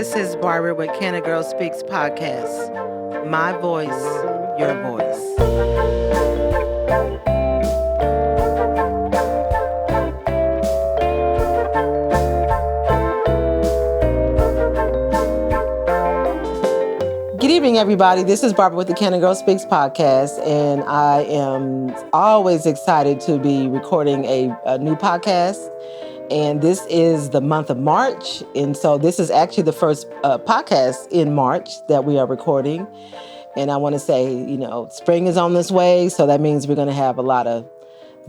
This is Barbara with Cana Girl Speaks podcast. My voice, your voice. Good evening, everybody. This is Barbara with the Cana Girl Speaks podcast, and I am always excited to be recording a new podcast. And this is the month of March, and so this is actually the first podcast in March that we are recording. And I want to say, spring is on this way, so that means we're going to have a lot of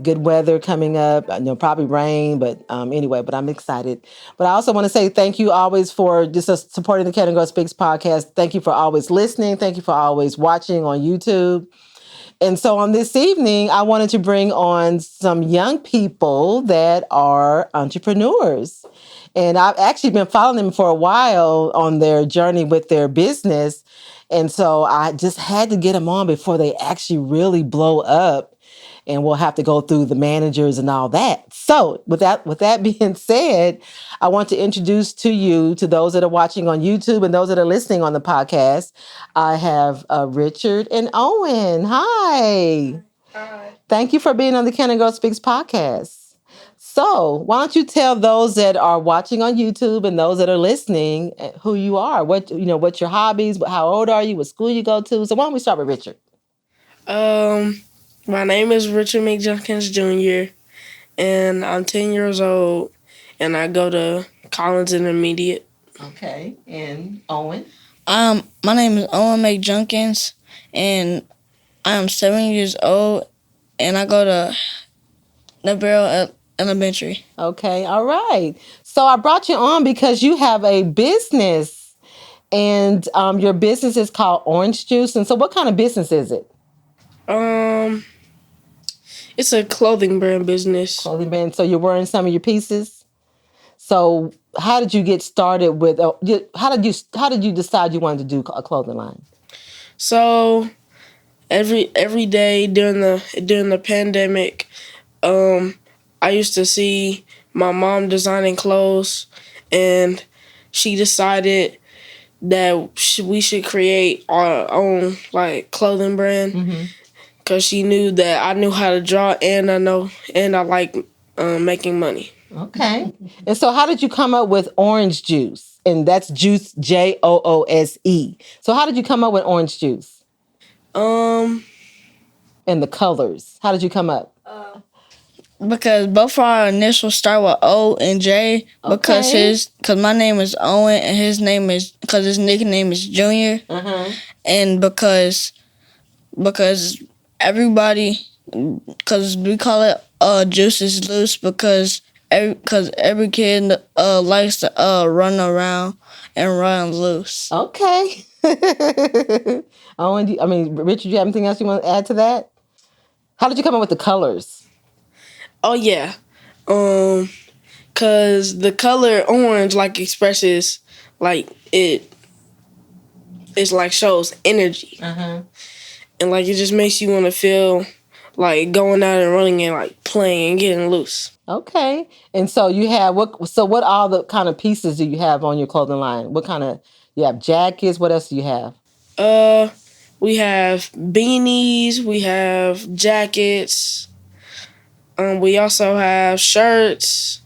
good weather coming up. Probably rain, but anyway, but I'm excited. But I also want to say thank you always for just supporting the Cana Girl Speaks podcast. Thank you for always listening. Thank you for always watching on YouTube. And so on this evening, I wanted to bring on some young people that are entrepreneurs. And I've actually been following them for a while on their journey with their business. And so I just had to get them on before they actually really blow up. And we'll have to go through the managers and all that. So with that being said, I want to introduce to you, to those that are watching on YouTube and those that are listening on the podcast, I have Richard and Owen. Hi. Hi. Thank you for being on the Cana Girl Speaks podcast. So why don't you tell those that are watching on YouTube and those that are listening who you are, what's your hobbies, how old are you, what school you go to? So why don't we start with Richard? My name is Richard McJunkins Jr., and I'm 10 years old, and I go to Collins Intermediate. Okay, and Owen? My name is Owen McJunkins, and I am 7 years old, and I go to Navarro Elementary. Okay, all right. So I brought you on because you have a business, and your business is called Orange Juice. And so what kind of business is it? It's a clothing brand business. Clothing brand. So you're wearing some of your pieces. So how did you get started with? How did you decide you wanted to do a clothing line? So every day during the pandemic, I used to see my mom designing clothes, and she decided that we should create our own clothing brand. Mm-hmm. Because she knew that I knew how to draw, and I like making money. Okay. And so how did you come up with Orange Juice? And that's juice, Joose. So how did you come up with Orange Juice? And the colors. How did you come up? Because both our initials start with O and J. Because my name is Owen, and his nickname is Junior. Uh-huh. And because everybody, because we call it Juice is Loose, because every kid likes to run around and run loose. Okay. Richard, do you have anything else you want to add to that? How did you come up with the colors? Oh yeah, cause the color orange expresses it's shows energy. Uh-huh. And it just makes you want to feel like going out and running and playing and getting loose. Okay. And so you have what all the kind of pieces do you have on your clothing line? What kind of, you have jackets? What else do you have? We have beanies, we have jackets, we also have shirts,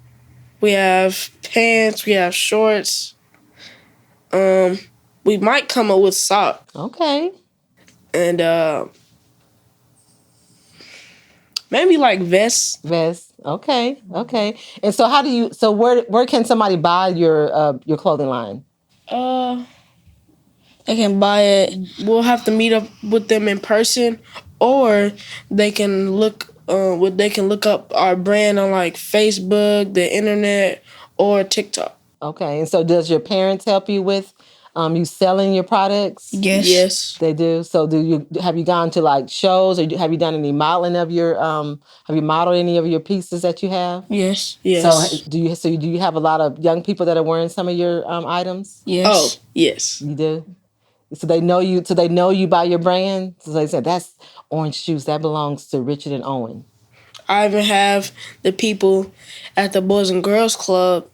we have pants, we have shorts. We might come up with socks. Okay. And maybe vests. Vests. Okay. And so where can somebody buy your clothing line? They can buy it. We'll have to meet up with them in person, or they can look up our brand on Facebook, the internet, or TikTok. Okay. And so does your parents help you with you selling your products? Yes. They do. So have you gone to shows, or have you done any modeling of your have you modeled any of your pieces that you have? Yes. So do you have a lot of young people that are wearing some of your items? Yes. Oh, yes. You do? So they know you. So they know you by your brand. So they said that's Orange Juice. That belongs to Richard and Owen. I even have the people at the Boys and Girls Club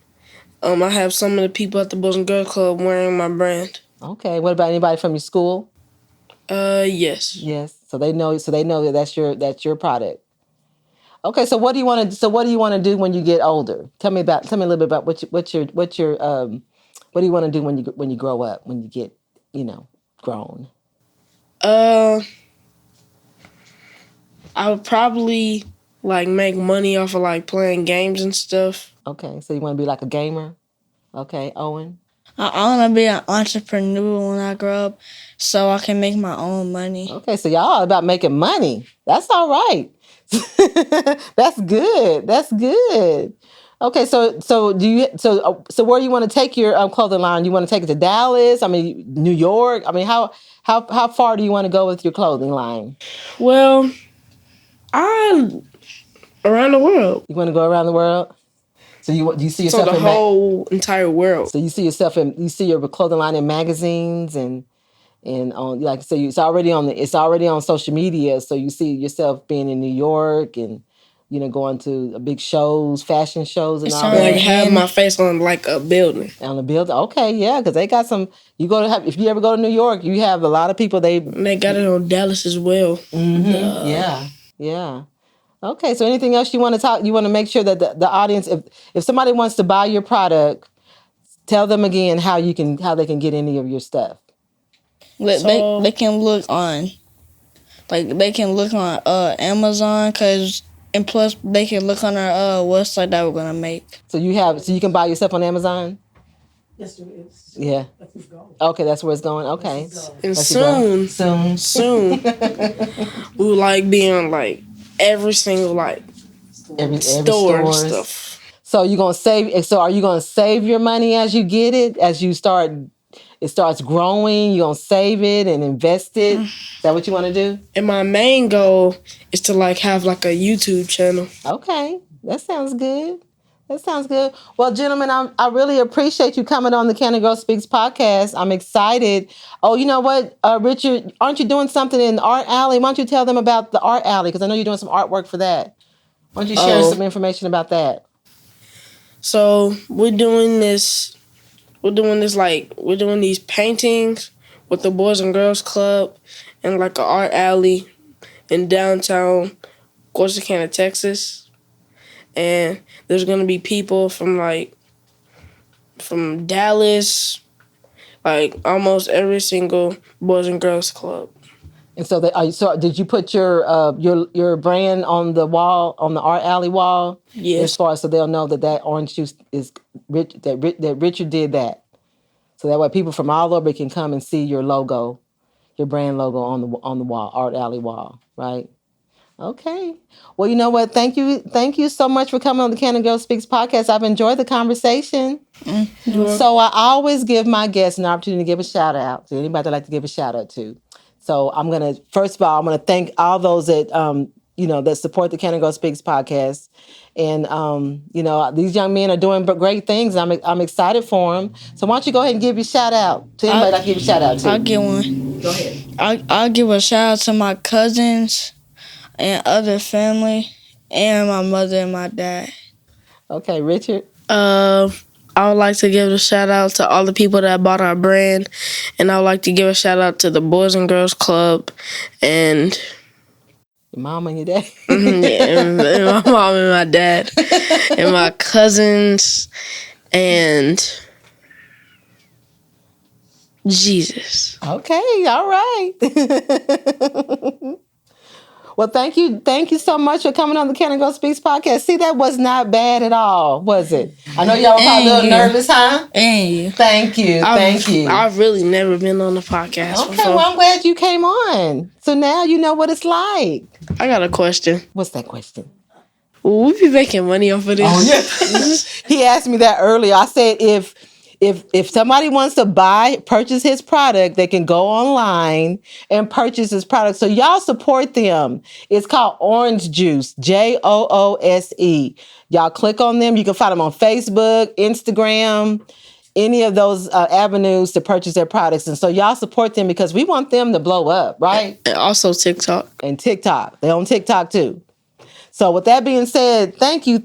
I have some of the people at the Boys and Girls Club wearing my brand. Okay. What about anybody from your school? Yes. Yes. So they know. That that's your product. Okay. So what do you want to? So what do you want to do when you get older? Tell me a little bit about what do you want to do when you grow up, when you get grown? I would probably like make money off of like playing games and stuff. Okay. So you want to be like a gamer? Okay, Owen. I want to be an entrepreneur when I grow up so I can make my own money. Okay, so y'all all about making money. That's all right. That's good. That's good. Okay, so where do you want to take your clothing line? You want to take it to Dallas? I mean, New York? I mean, how far do you want to go with your clothing line? Well, around the world. You want to go around the world? So you see yourself the in whole entire world. So you see your clothing line in magazines and on, like, so it's already on social media. So you see yourself being in New York and going to big shows, fashion shows, and all that. Like have my face on like a building. On a building, okay, yeah, because they got some. If you ever go to New York, you have a lot of people. They got it on Dallas as well. Mm-hmm. Yeah. Okay, so anything else you want to talk? You want to make sure that the audience, if somebody wants to buy your product, tell them again how they can get any of your stuff. They can look on, Amazon, and plus they can look on our website that we're gonna make. So you can buy your stuff on Amazon. Yes, it is. Yeah. That's where it's going. Okay, that's where it's going. Okay. And soon, we would like be on like every single like every store and stuff. So you gonna save? So are you gonna save your money as you get it? As you start, it starts growing. You gonna save it and invest it? Is that what you want to do? And my main goal is to like have like a YouTube channel. Okay, that sounds good. Well, gentlemen, I really appreciate you coming on the Cana Girl Speaks podcast. I'm excited. Oh, you know what, Richard, aren't you doing something in the art alley? Why don't you tell them about the art alley? Because I know you're doing some artwork for that. Why don't you share some information about that? So we're doing these paintings with the Boys and Girls Club and like an art alley in downtown Corsicana, Texas. And there's gonna be people from Dallas, like almost every single Boys and Girls Club. And so did you put your brand on the wall, on the art alley wall? Yes. As far as so they'll know that orange juice is that Richard did that. So that way people from all over can come and see your logo, your brand logo on the wall, art alley wall, right? Okay. Well, you know what? Thank you so much for coming on the Cana Girl Speaks podcast. I've enjoyed the conversation. Mm-hmm. So I always give my guests an opportunity to give a shout out to anybody I'd like to give a shout out to. So I'm gonna thank all those that that support the Cana Girl Speaks podcast, and these young men are doing great things. I'm excited for them. So why don't you go ahead and give your shout out to anybody I'd give a shout out to? I'll give one. Go ahead. I'll give a shout out to my cousins and other family, and my mother and my dad. Okay, Richard. I would like to give a shout out to all the people that bought our brand, and I would like to give a shout out to the Boys and Girls Club, and your mom and your dad. and my mom and my dad, and my cousins, and Jesus. Okay, all right. Well, thank you so much for coming on the Cana Girl Speaks podcast. See, that was not bad at all, was it? I know y'all were probably a little nervous, huh? Thank you. I've really never been on the podcast before. Well, I'm glad you came on. So now you know what it's like. I got a question. What's that question? Will we be making money off of this? Oh, yeah. He asked me that earlier. I said if somebody wants to purchase his product, they can go online and purchase his product. So y'all support them. It's called Orange Juice, JOOSE. Y'all click on them. You can find them on Facebook, Instagram, any of those avenues to purchase their products. And so y'all support them because we want them to blow up, right? And also TikTok. And TikTok. They're on TikTok too. So with that being said, thank you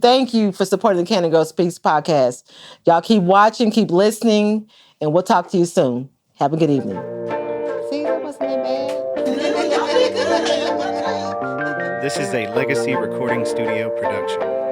for supporting the Cana Girl Speaks podcast. Y'all keep watching, keep listening, and we'll talk to you soon. Have a good evening. See, that wasn't that bad. This is a Legacy Recording Studio production.